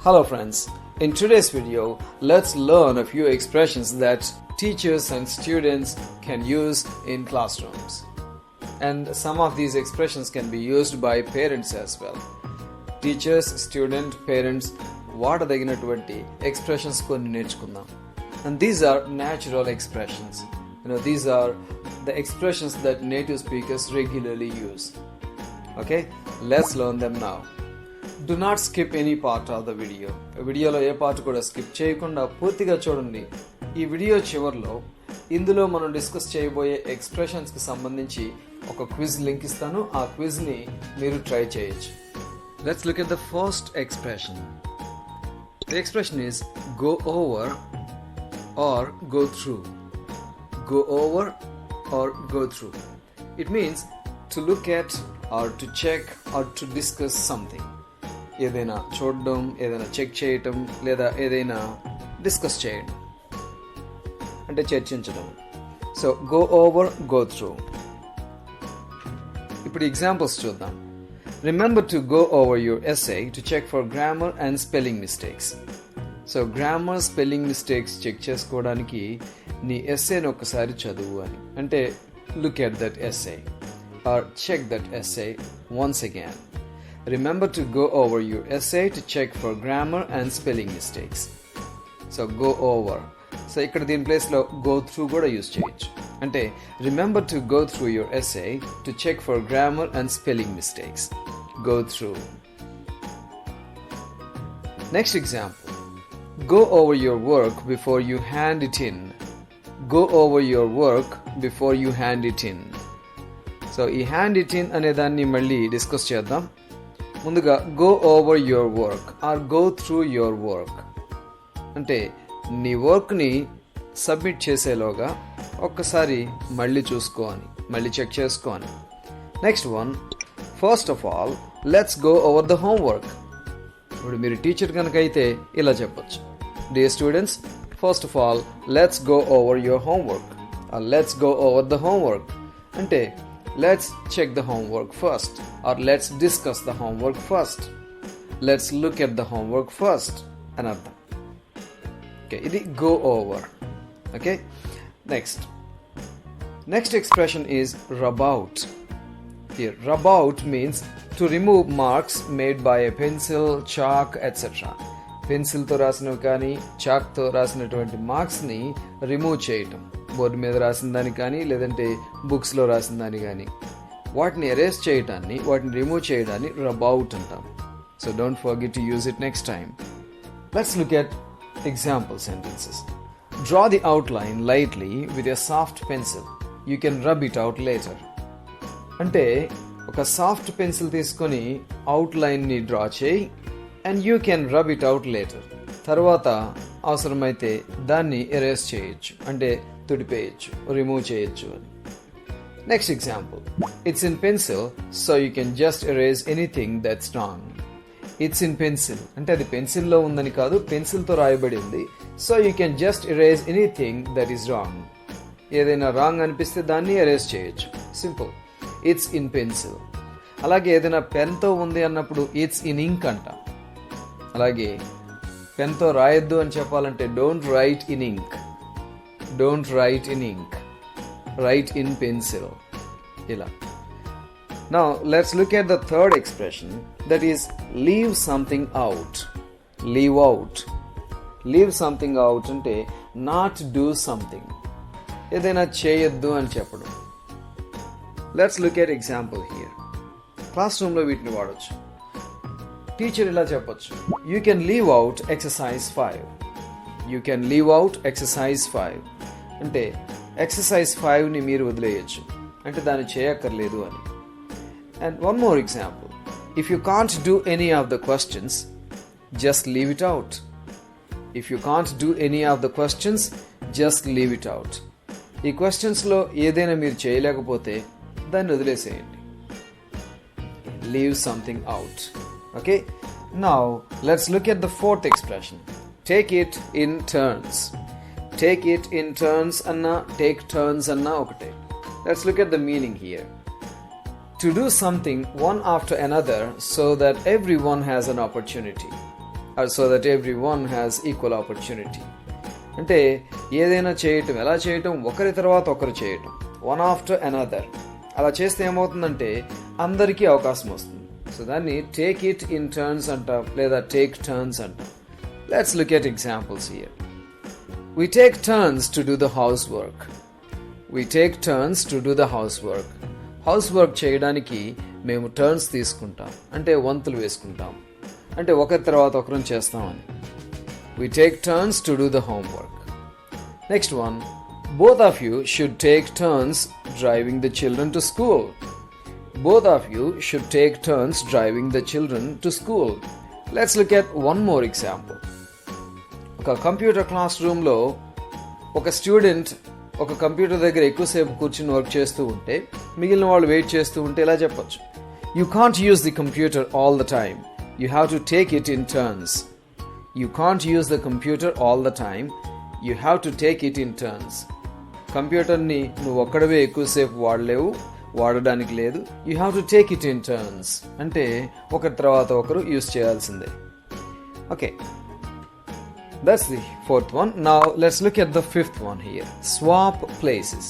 Hello friends, in today's video, let's learn a few expressions that teachers and students can use in classrooms. And some of these expressions can be used by parents as well. Teachers, student, parents, వాడదగినటువంటి expressions కొన్ని నేర్చుకుందాం. And these are natural expressions. These are the expressions that native speakers regularly use. Okay, let's learn them now. Do not skip any part of the video. వీడియోలో ఏ part కూడా skip చేయకుండా పూర్తిగా చూడండి. ఈ video చివర్లో ఇందులో మనం డిస్కస్ చేయబోయే ఎక్స్ప్రెషన్స్ కి సంబంధించి ఒక క్విజ్ లింక్ ఇస్తాను. ఆ క్విజ్ ని మీరు ట్రై చేయొచ్చు. Let's look at the first expression. The expression is go over or go through. Go over or go through. It means to look at or to check or to discuss something. ఏదైనా చూడడం, ఏదైనా check చేయటం, లేదా ఏదైనా discuss చేయడం అంటే చర్చించడం. So go over, go through. ఇప్పుడు ఎగ్జాంపుల్స్ చూద్దాం. Remember to go over your essay to check for grammar and spelling mistakes. So grammar, spelling mistakes check చేసుకోవడానికి నీ ఎస్సేని ఒకసారి చదువు అని. అంటే look at that essay or check that essay once again. Remember to go over your essay to check for grammar and spelling mistakes. So go over. So ఇక్కడ దీని ప్లేస్లో go through కూడా యూజ్ చేయొచ్చు. అంటే remember to go through your essay to check for grammar and spelling mistakes. Go through. Next example. Go over your work before you hand it in. Go over your work before you hand it in. So ఈ hand it in అనే దాన్ని మళ్ళీ discuss చేద్దాం. ముందుగా go over your work or go through your work అంటే నీ వర్క్ని submit చేసేలోగా ఒక్కసారి మళ్ళీ చూసుకో అని, మళ్ళీ చెక్ చేసుకో అని. Next one, first of all let's go over the homework. ఇప్పుడు మీరు టీచర్ కనుక అయితే ఇలా చెప్పొచ్చు. Dear students, first of all let's go over your homework are let's go over the homework అంటే let's check the homework first or let's discuss the homework first. Let's look at the homework first. Another. Okay, idi go over. Okay? Next expression is rub out. Here, rub out means to remove marks made by a pencil, chalk, etc. Pencil తో రాసినవి కానీ chalk తో రాసినటువంటి marks ని remove చేయటం. Board మీద రాసిన దాన్ని కానీ లేదంటే బుక్స్లో రాసిన దాన్ని కానీ వాటిని ఎరేజ్ చేయడాన్ని, వాటిని రిమూవ్ చేయడాన్ని రబ్ అవుట్ అంటాం. So don't forget to use it next time. Let's look at example sentences. Draw the outline lightly with a soft pencil. You can rub it out later. అంటే ఒక soft pencil తీసుకొని అవుట్లైన్ని draw చేయి and you can rub it out later. తర్వాత అవసరమైతే దాన్ని erase చేయొచ్చు, అంటే తుడిపేయచ్చు, remove చేయొచ్చు అని. Next example. It's in pencil so you can just erase anything that's wrong. It's in pencil అంటే అది పెన్సిల్లో ఉందని కాదు, పెన్సిల్తో రాయబడి ఉంది. So you can just erase anything that is wrong. ఏదైనా రాంగ్ అనిపిస్తే దాన్ని ఎరేజ్ చేయొచ్చు. సింపుల్. It's in pencil. అలాగే ఏదైనా పెన్తో ఉంది అన్నప్పుడు ఇట్స్ ఇన్ ఇంక్ అంట. అలాగే పెన్తో రాయొద్దు అని చెప్పాలంటే don't write in ink. Don't write in ink. Write in pencil. Ila. Now let's look at the third expression, that is leave something out. Leave out. Leave something out ante not do something. ఏదైనా చేయొద్దు అని చెప్పడం. Let's look at example here. Class రూమ్లో వీటిని వాడొచ్చు. Teacher ఇలా చెప్పొచ్చు. You can leave out exercise 5. You can leave out exercise 5. అంటే ఎక్సర్సైజ్ 5ని మీరు వదిలేయచ్చు, అంటే దాన్ని చేయక్కర్లేదు అని. And one more example. If you can't do any of the questions just leave it out. If you can't do any of the questions just leave it out. ఈ క్వశ్చన్స్లో ఏదైనా మీరు చేయలేకపోతే దాన్ని వదిలేసేయండి. Leave something out. Okay, now let's look at the fourth expression. Take it in turns. Take it in turns anna, take turns anna okate. Let's look at the meaning here. To do something one after another so that everyone has an opportunity. so that everyone has equal opportunity. అంటే ఏదైనా చేయటం, ఎలా చేయటం, ఒకరి తర్వాత ఒకరు చేయటం, one after another. అలా చేస్తే ఏమవుతుందంటే అందరికీ అవకాశం వస్తుంది. సో దాన్ని టేక్ ఇట్ ఇన్ టర్న్స్ అంటాం, లేదా టేక్ టర్న్స్ అంటాం. Let's look at examples here. We take turns to do the housework. We take turns to do the housework. Housework చేయడానికి మేము టర్న్స్ తీసుకుంటాం, అంటే వంతులు వేసుకుంటాం, అంటే ఒకరి తర్వాత ఒకరం చేస్తామని. We take turns to do the homework. Next one. Both of you should take turns driving the children to school. Both of you should take turns driving the children to school. Let's look at one more example. ఒక computer class రూమ్లో ఒక student ఒక computer దగ్గర ఎక్కువసేపు కూర్చుని work చేస్తూ ఉంటే మిగిలిన వాళ్ళు వెయిట్ చేస్తూ ఉంటే ఇలా చెప్పొచ్చు. You can't use the computer all the time. You have to take it in turns. You can't use the computer all the time. You have to take it in turns. కంప్యూటర్ని నువ్వు ఒక్కడవే ఎక్కువసేపు వాడడానికి లేదు. You have to take it in turns. అంటే ఒకరి తర్వాత ఒకరు use చేయాల్సిందే. Okay. That's the fourth one. Now let's look at the fifth one here. Swap places.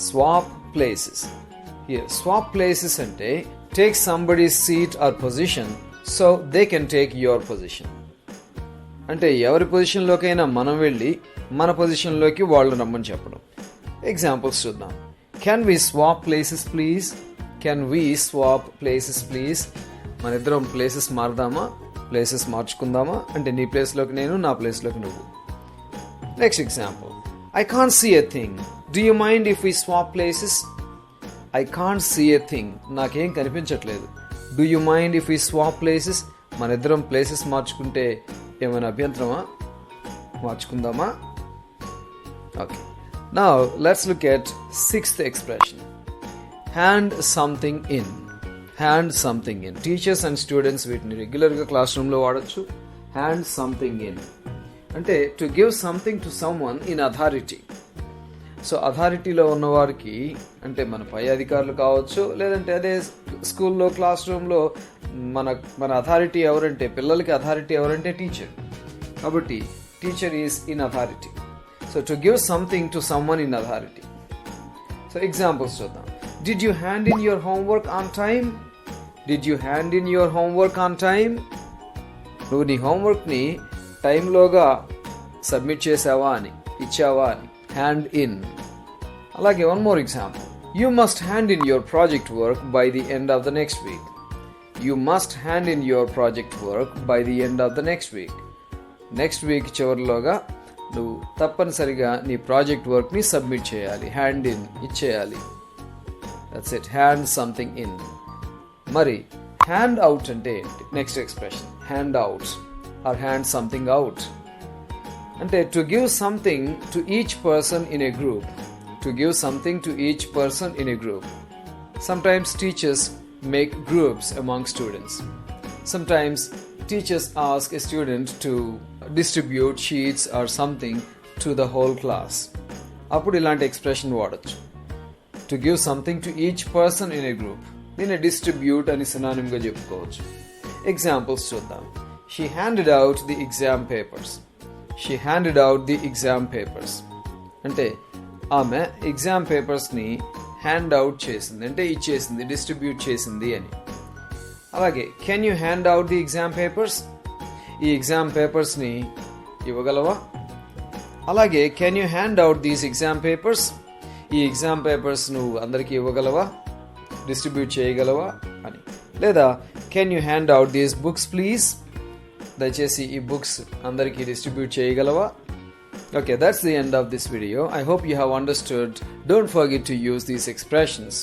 Swap places. Here, swap places ante take somebody's seat or position so they can take your position. అంటే ఎవరి పొజిషన్లోకైనా మనం వెళ్ళి మన పొజిషన్లోకి వాళ్ళు రమ్మని చెప్పడం. Examples చూద్దాం. Can we swap places please? Can we swap places please? మన ఇద్దరం ప్లేసెస్ మారదామా, ప్లేసెస్ మార్చుకుందామా, అంటే నీ ప్లేస్లోకి నేను, నా ప్లేస్లోకి నువ్వు. Next example. I can't see a thing. Do you mind if we swap places? I can't see a thing. నాకేం కనిపించట్లేదు. Do you mind if we swap places? మన ఇద్దరం ప్లేసెస్ మార్చుకుంటే ఏమైనా అభ్యంతరమా? మార్చుకుందామా? Okay. Now let's look at sixth expression. Hand something in. Hand something in. Teachers and students వీటిని రెగ్యులర్గా class రూమ్లో వాడచ్చు. Hand something in అంటే to give something to someone in authority. So అథారిటీలో ఉన్నవారికి, అంటే మన పై అధికారులు కావచ్చు, లేదంటే అదే స్కూల్లో క్లాస్ రూమ్లో మన అథారిటీ ఎవరంటే, పిల్లలకి అథారిటీ ఎవరంటే టీచర్. కాబట్టి teacher is in authority. So to give something to someone in authority. So examples చూద్దాం. Did you hand in your homework on time? Did you hand in your homework on time? నువ్వు నీ హోంవర్క్ని టైంలోగా submit చేసావా అని, ఇచ్చావా అని. Hand in. అలాగే one more example. You must hand in your project work by the end of the next week. You must hand in your project work by the end of the next week. Next week చివరిలోగా నువ్వు తప్పనిసరిగా నీ project వర్క్ని submit చేయాలి. Hand in, ఇచ్చేయాలి. That's it. Hand something in. మరి hand out అంటే ఏంటి? Next expression. Hand out or hand something out అంటే to give something to each person in a group. To give something to each person in a group. Sometimes teachers make groups among students. Sometimes teachers ask a student to distribute sheets or something to the whole class. అప్పుడు ఇలాంటి expression వాడచ్చు. To give something to each person in a group. దీన్ని distribute అని సినానిమ్గా చెప్పుకోవచ్చు. Examples చూద్దాం. She handed out the exam papers. She handed out the exam papers. అంటే ఆమె exam పేపర్స్ని hand out చేసింది, అంటే ఇచ్చేసింది, డిస్ట్రిబ్యూట్ చేసింది అని. అలాగే can you hand out the exam papers? ఈ ఎగ్జామ్ పేపర్స్ని ఇవ్వగలవా? అలాగే can you hand out these exam papers? ఈ ఎగ్జామ్ పేపర్స్ నువ్వు అందరికీ ఇవ్వగలవా, డిస్ట్రిబ్యూట్ చేయగలవా అని. లేదా can you hand out these books please? దయచేసి ఈ బుక్స్ అందరికీ డిస్ట్రిబ్యూట్ చేయగలవా? Okay, that's the end of this video. I hope you have understood. Don't forget to use these expressions.